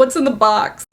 What's in the box?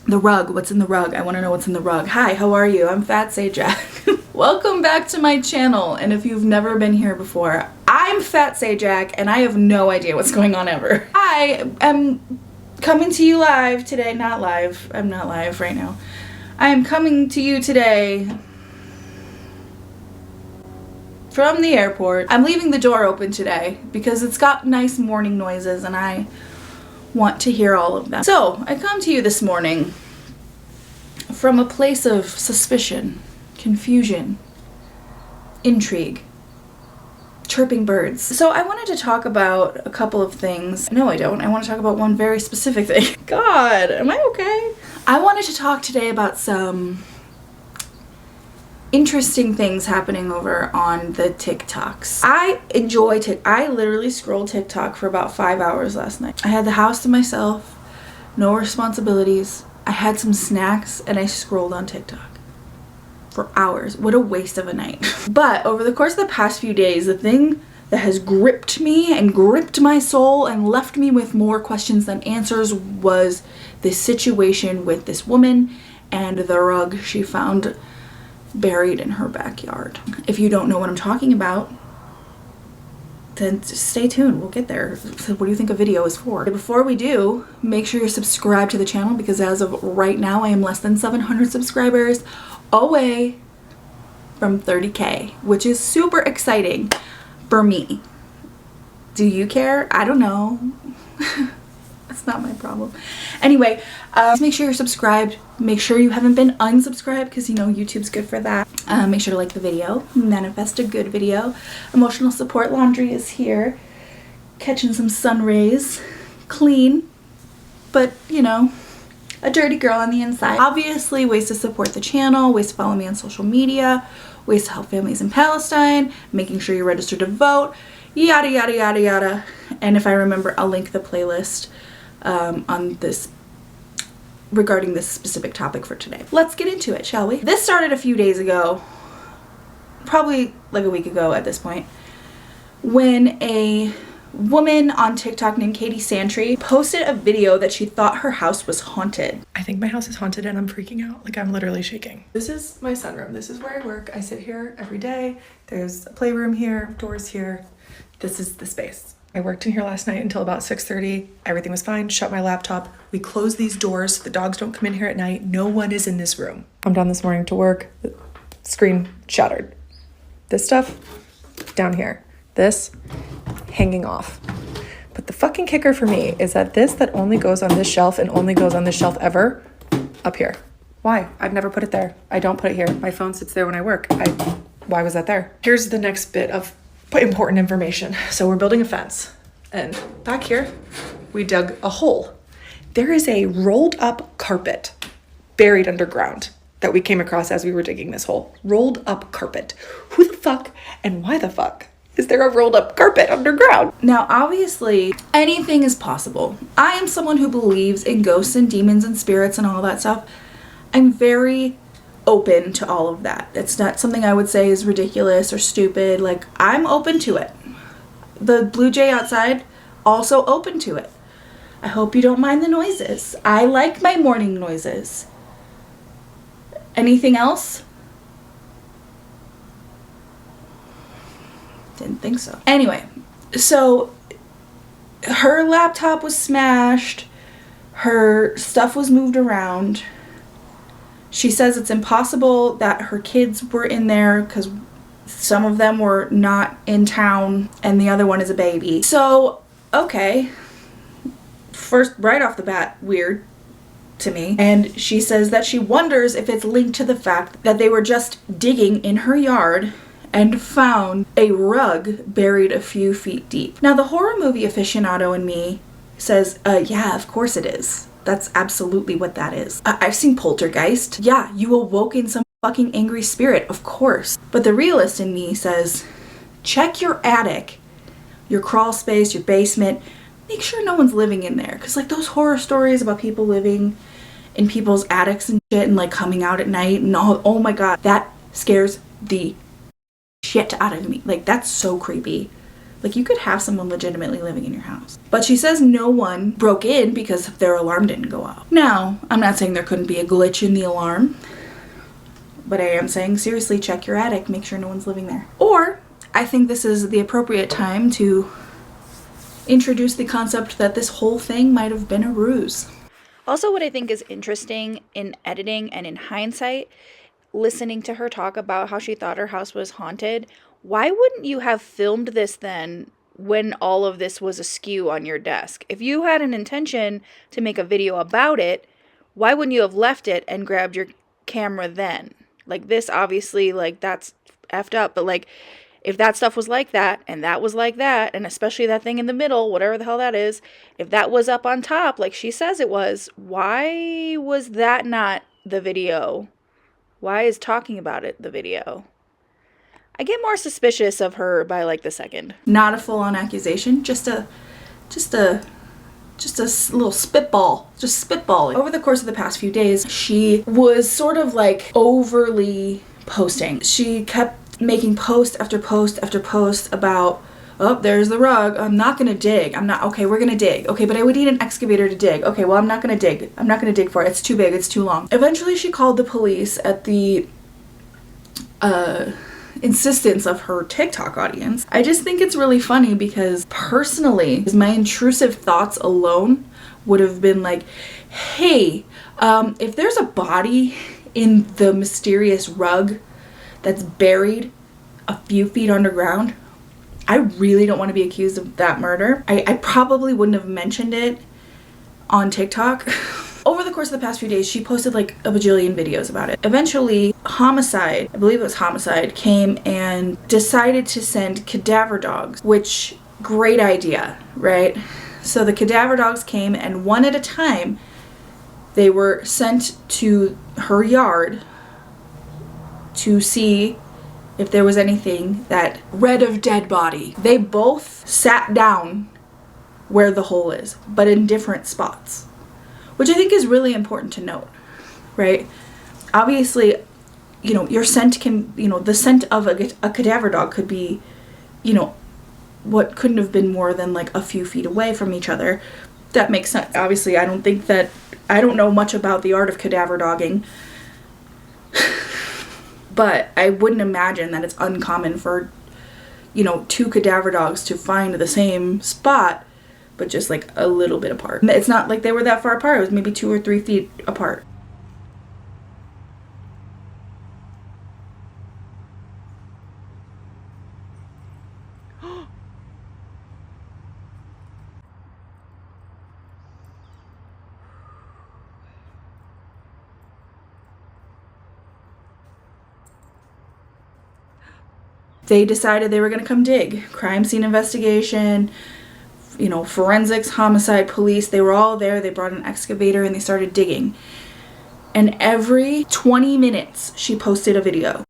The rug. What's in the rug? I want to know what's in the rug. Hi, how are you? I'm Fat Sajak. Welcome back to my channel, and if you've never been here before, I'm Fat Sajak, and I have no idea what's going on ever. I am coming to you live today. Not live. I'm not live right now. I am coming to you today from the airport. I'm leaving the door open today because it's got nice morning noises and I want to hear all of them. So I come to you this morning from a place of suspicion, confusion, intrigue, chirping birds. So I wanted to talk about a couple of things. No, I don't. I want to talk about one very specific thing. God, am I okay? I wanted to talk today about some interesting things happening over on the TikToks. I enjoy I literally scrolled TikTok for about 5 hours last night. I had the house to myself, no responsibilities. I had some snacks and I scrolled on TikTok for hours. What a waste of a night. But over the course of the past few days, the thing that has gripped me and gripped my soul and left me with more questions than answers was this situation with this woman and the rug she found buried in her backyard. If you don't know what I'm talking about, then just stay tuned. We'll get there. So what do you think a video is for? Before we do, make sure you're subscribed to the channel because as of right now, I am less than 700 subscribers away from 30K, which is super exciting for me. Do you care? I don't know. That's not my problem. Anyway, make sure you're subscribed. Make sure you haven't been unsubscribed because you know YouTube's good for that. Make sure to like the video. Manifest a good video. Emotional support laundry is here. Catching some sun rays. Clean. But, you know, a dirty girl on the inside. Obviously, ways to support the channel. Ways to follow me on social media. Ways to help families in Palestine. Making sure you're registered to vote. Yada, yada, yada, yada. And if I remember, I'll link the playlist on this regarding this specific topic for today. Let's get into it, shall we? This started a few days ago, probably like a week ago at this point, when a woman on TikTok named Katie Santry posted a video that she thought her house was haunted. I think my house is haunted and I'm freaking out. Like I'm literally shaking. This is my sunroom. This is where I work. I sit here every day. There's a playroom here, doors here. This is the space. I worked in here last night until about 6:30. Everything was fine. Shut my laptop. We close these doors so the dogs don't come in here at night. No one is in this room. I'm down this morning to work. The screen shattered. This stuff down here. This hanging off. But the fucking kicker for me is that this that only goes on this shelf and only goes on this shelf ever up here. Why? I've never put it there. I don't put it here. My phone sits there when I work. Why was that there? Here's the next bit of important information. So we're building a fence and back here we dug a hole. There is a rolled up carpet buried underground that we came across as we were digging this hole. Rolled up carpet. Who the fuck and why the fuck is there a rolled up carpet underground? Now obviously anything is possible. I am someone who believes in ghosts and demons and spirits and all that stuff. I'm very open to all of that. It's not something I would say is ridiculous or stupid. Like, I'm open to it. The blue jay outside, also open to it. I hope you don't mind the noises. I like my morning noises. Anything else? Didn't think so. Anyway, so her laptop was smashed. Her stuff was moved around. She says it's impossible that her kids were in there because some of them were not in town and the other one is a baby. So, okay. First, right off the bat, weird to me. And she says that she wonders if it's linked to the fact that they were just digging in her yard and found a rug buried a few feet deep. Now, the horror movie aficionado in me says, yeah, of course it is. That's absolutely what that is. I've seen Poltergeist. Yeah, you awoke in some fucking angry spirit, of course. But the realist in me says, check your attic, your crawl space, your basement. Make sure no one's living in there. Because like those horror stories about people living in people's attics and shit and like coming out at night and all, oh my god, that scares the shit out of me. Like that's so creepy. Like, you could have someone legitimately living in your house. But she says no one broke in because their alarm didn't go off. Now, I'm not saying there couldn't be a glitch in the alarm, but I am saying, seriously, check your attic, make sure no one's living there. Or, I think this is the appropriate time to introduce the concept that this whole thing might have been a ruse. Also, what I think is interesting in editing and in hindsight, listening to her talk about how she thought her house was haunted, why wouldn't you have filmed this then when all of this was askew on your desk? If you had an intention to make a video about it, why wouldn't you have left it and grabbed your camera then? Like, this obviously, like, that's effed up, but like, if that stuff was like that, and that was like that, and especially that thing in the middle, whatever the hell that is, if that was up on top, like she says it was, why was that not the video? Why is talking about it the video? I get more suspicious of her by like the second. Not a full-on accusation, just a little spitball, just spitballing. Over the course of the past few days, she was sort of like overly posting. She kept making post after post after post about, oh, there's the rug. I'm not gonna dig. Okay, we're gonna dig. Okay, but I would need an excavator to dig. Okay, well, I'm not gonna dig. I'm not gonna dig for it. It's too big. It's too long. Eventually, she called the police at the insistence of her TikTok audience. I just think it's really funny because personally, my intrusive thoughts alone would have been like, hey, if there's a body in the mysterious rug that's buried a few feet underground, I really don't want to be accused of that murder. I probably wouldn't have mentioned it on TikTok. Over the course of the past few days, she posted like a bajillion videos about it. Eventually, Homicide, I believe it was Homicide, came and decided to send cadaver dogs, which, great idea, right? So the cadaver dogs came, and one at a time, they were sent to her yard to see if there was anything that read of dead body. They both sat down where the hole is, but in different spots, which I think is really important to note, right? Obviously, you know, your scent can, you know, the scent of a cadaver dog could be, you know, what couldn't have been more than like a few feet away from each other. That makes sense. Obviously, I don't know much about the art of cadaver dogging, but I wouldn't imagine that it's uncommon for, you know, two cadaver dogs to find the same spot, but just like a little bit apart. It's not like they were that far apart. It was maybe 2 or 3 feet apart. They decided they were going to come dig. Crime scene investigation, you know, forensics, homicide, police, they were all there. They brought an excavator and they started digging. And every 20 minutes, she posted a video.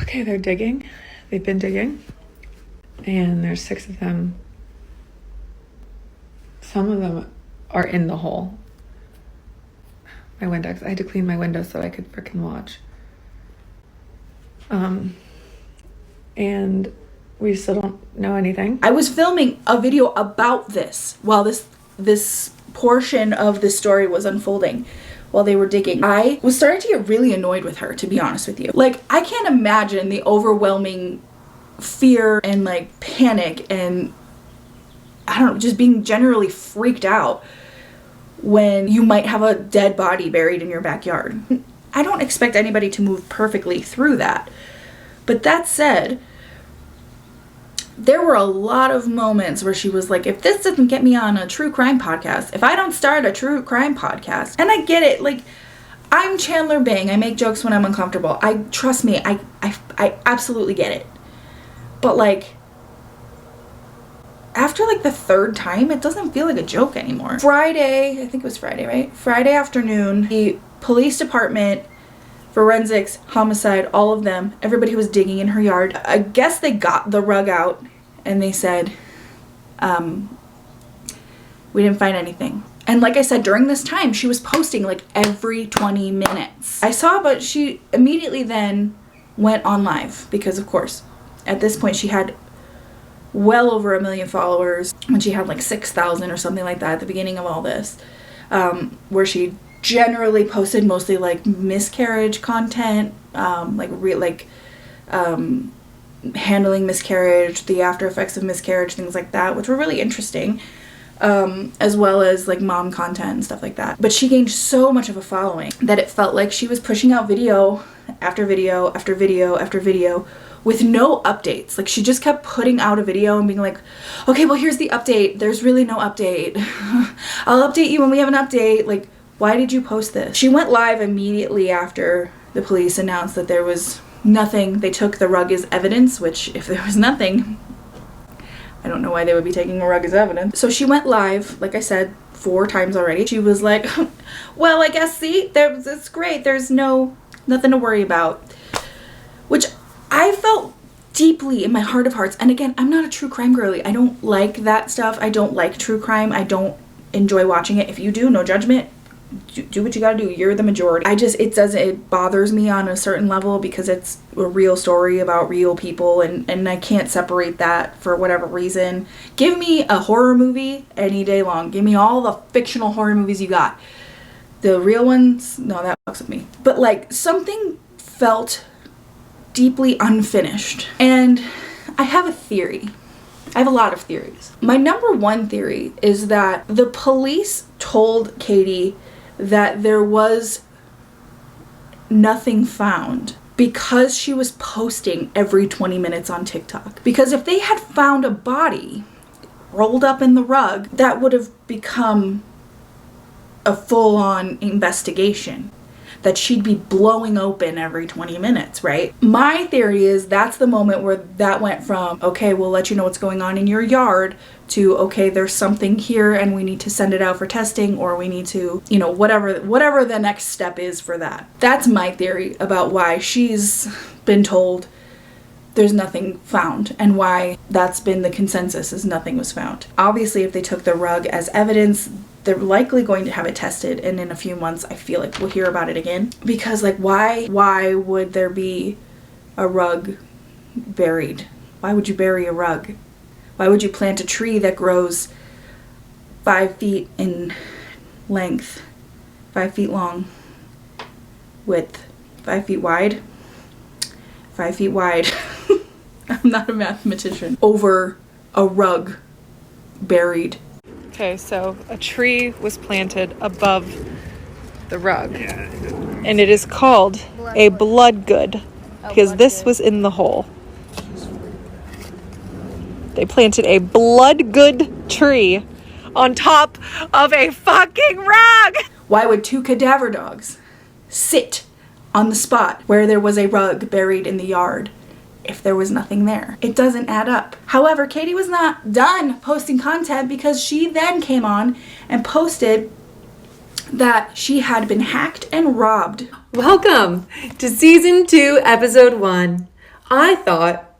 Okay, they're digging. They've been digging. And there's 6 of them. Some of them are in the hole. My Windex. I had to clean my windows so I could frickin' watch. And we still don't know anything. I was filming a video about this while this portion of the story was unfolding, while they were digging. I was starting to get really annoyed with her, to be honest with you. Like, I can't imagine the overwhelming fear and like panic and, I don't know, just being generally freaked out when you might have a dead body buried in your backyard. I don't expect anybody to move perfectly through that. But that said, there were a lot of moments where she was like, if this doesn't get me on a true crime podcast, if I don't start a true crime podcast, and I get it, like, I'm Chandler Bing. I make jokes when I'm uncomfortable. Trust me, I absolutely get it. But like, after like the 3rd time, it doesn't feel like a joke anymore. Friday, I think it was Friday, right? Friday afternoon, the police department, forensics, homicide, all of them, everybody who was digging in her yard, I guess they got the rug out and they said, we didn't find anything. And like I said, during this time, she was posting like every 20 minutes. I saw, but she immediately then went on live because, of course, at this point she had well over 1 million followers when she had like 6,000 or something like that at the beginning of all this, where she generally posted mostly like miscarriage content, handling miscarriage, the after effects of miscarriage, things like that, which were really interesting, as well as like mom content and stuff like that. But she gained so much of a following that it felt like she was pushing out video after video after video after video with no updates. Like she just kept putting out a video and being like, okay, well, here's the update. There's really no update. I'll update you when we have an update. Like, why did you post this? She went live immediately after the police announced that there was nothing. They took the rug as evidence, which if there was nothing, I don't know why they would be taking a rug as evidence. So she went live, like I said, 4 times already. She was like, well, I guess, see, it's great. There's nothing to worry about. Which I felt deeply in my heart of hearts. And again, I'm not a true crime girly. I don't like that stuff. I don't like true crime. I don't enjoy watching it. If you do, no judgment. Do what you gotta do. You're the majority. It bothers me on a certain level because it's a real story about real people, and I can't separate that for whatever reason. Give me a horror movie any day long. Give me all the fictional horror movies you got. The real ones, no, that fucks with me. But like, something felt deeply unfinished. And I have a theory. I have a lot of theories. My number one theory is that the police told Katie that there was nothing found because she was posting every 20 minutes on TikTok. Because if they had found a body rolled up in the rug, that would have become a full-on investigation that she'd be blowing open every 20 minutes, right? My theory is that's the moment where that went from, okay, we'll let you know what's going on in your yard, to, okay, there's something here and we need to send it out for testing, or we need to, whatever the next step is for that. That's my theory about why she's been told there's nothing found, and why that's been the consensus, is nothing was found. Obviously, if they took the rug as evidence, they're likely going to have it tested, and in a few months I feel like we'll hear about it again. Because like, why would there be a rug buried? Why would you bury a rug? Why would you plant a tree that grows 5 feet in length, 5 feet long, width, 5 feet wide? 5 feet wide. I'm not a mathematician. Over a rug buried. Okay, so a tree was planted above the rug, and it is called a blood good because this was in the hole. They planted a blood good tree on top of a fucking rug. Why would 2 cadaver dogs sit on the spot where there was a rug buried in the yard if there was nothing there? It doesn't add up. However, Katie was not done posting content, because she then came on and posted that she had been hacked and robbed. Welcome to season 2, episode 1. I thought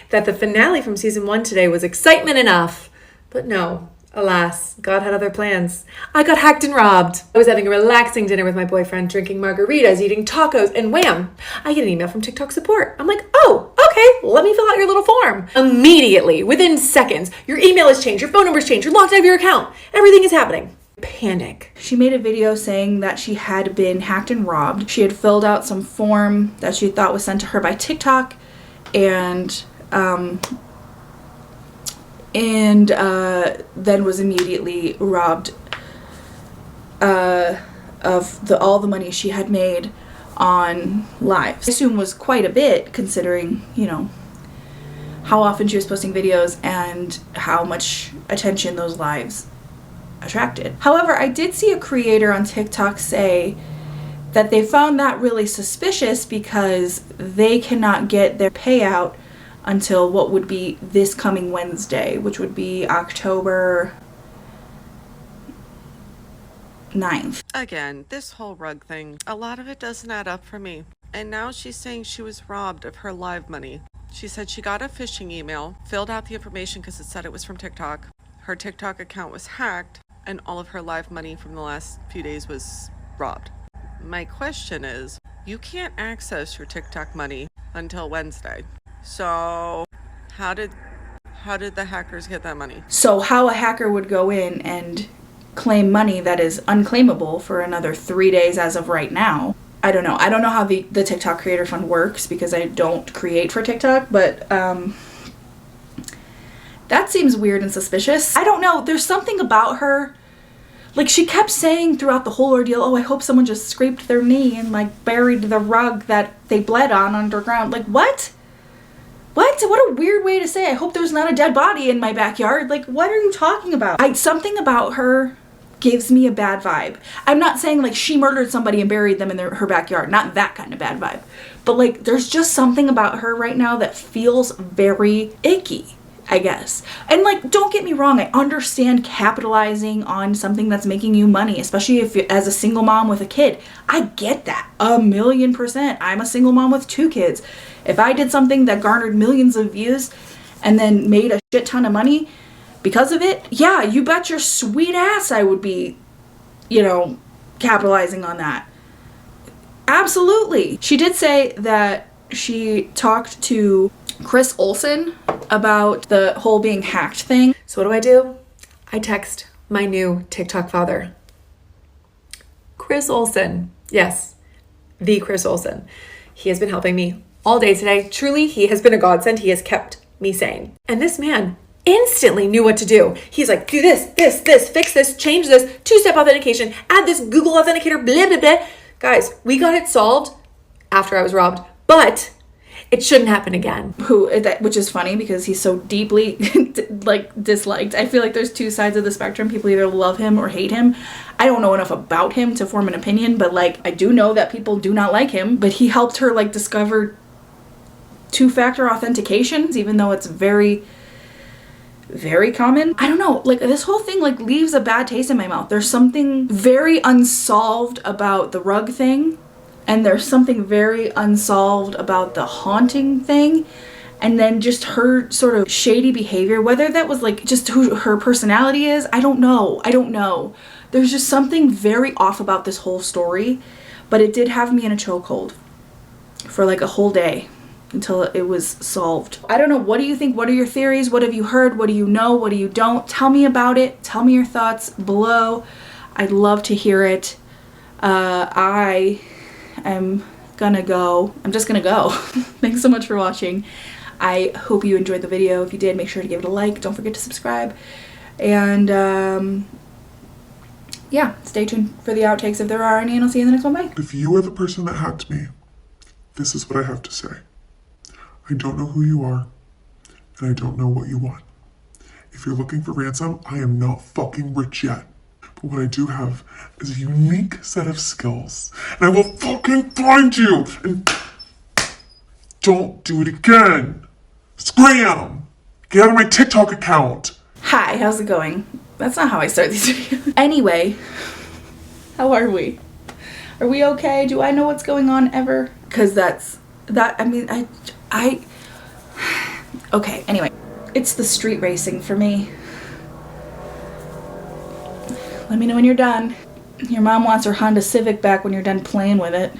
that the finale from season 1 today was excitement enough, but no. Alas, God had other plans. I got hacked and robbed. I was having a relaxing dinner with my boyfriend, drinking margaritas, eating tacos, and wham! I get an email from TikTok support. I'm like, oh, okay, let me fill out your little form. Immediately, within seconds, your email has changed, your phone number's changed, you're locked out of your account. Everything is happening. Panic. She made a video saying that she had been hacked and robbed. She had filled out some form that she thought was sent to her by TikTok, and then was immediately robbed of all the money she had made on lives. I assume was quite a bit, considering, how often she was posting videos and how much attention those lives attracted. However, I did see a creator on TikTok say that they found that really suspicious because they cannot get their payout until what would be this coming Wednesday, which would be October 9th. Again, this whole rug thing, a lot of it doesn't add up for me. And now she's saying she was robbed of her live money. She said she got a phishing email, filled out the information because it said it was from TikTok. Her TikTok account was hacked, and all of her live money from the last few days was robbed. My question is, you can't access your TikTok money until Wednesday. So how did How did the hackers get that money? So how a hacker would go in and claim money that is unclaimable for another 3 days as of right now. I don't know. I don't know how the TikTok Creator Fund works because I don't create for TikTok, but that seems weird and suspicious. I don't know. There's something about her. Like, she kept saying throughout the whole ordeal, oh, I hope someone just scraped their knee and, like, buried the rug that they bled on underground. Like, what? What a weird way to say, I hope there's not a dead body in my backyard. Like, what are you talking about? Something about her gives me a bad vibe. I'm not saying, like, she murdered somebody and buried them in her backyard. Not that kind of bad vibe. But, like, there's just something about her right now that feels very icky, I guess. And, like, don't get me wrong, I understand capitalizing on something that's making you money, especially if you're as a single mom with a kid. I get that 1,000,000%. I'm a single mom with 2 kids. If I did something that garnered millions of views and then made a shit ton of money because of it, yeah, you bet your sweet ass I would be, you know, capitalizing on that. Absolutely. She did say that she talked to Chris Olsen about the whole being hacked thing. So what do? I text my new TikTok father. Chris Olsen. Yes, the Chris Olsen. He has been helping me all day today. Truly, he has been a godsend. He has kept me sane. And this man instantly knew what to do. He's like, do this, fix this, change this, 2-step authentication, add this Google Authenticator, blah, blah, blah. Guys, we got it solved after I was robbed, but it shouldn't happen again. Which is funny because he's so deeply like disliked. I feel like there's 2 sides of the spectrum. People either love him or hate him. I don't know enough about him to form an opinion, but like I do know that people do not like him. But he helped her like discover 2-factor authentications, even though it's very, very common. I don't know, like this whole thing like leaves a bad taste in my mouth. There's something very unsolved about the rug thing. And there's something very unsolved about the haunting thing. And then just her sort of shady behavior, whether that was like just who her personality is, I don't know. There's just something very off about this whole story. But it did have me in a chokehold for like a whole day until it was solved. I don't know, what do you think? What are your theories? What have you heard? What do you know? What do you don't? Tell me about it. Tell me your thoughts below. I'd love to hear it. I'm just gonna go. Thanks so much for watching. I hope you enjoyed the video. If you did, make sure to give it a like. Don't forget to subscribe. And yeah, stay tuned for the outtakes if there are any, and I'll see you in the next one. Bye. If you are the person that hacked me, this is what I have to say. I don't know who you are, and I don't know what you want. If you're looking for ransom, I am not fucking rich yet. But what I do have is a unique set of skills, and I will fucking find you, and don't do it again. Scram! Get out of my TikTok account. Hi, how's it going? That's not how I start these videos. Anyway, how are we? Are we okay? Do I know what's going on ever? Because okay, anyway. It's the street racing for me. Let me know when you're done. Your mom wants her Honda Civic back when you're done playing with it.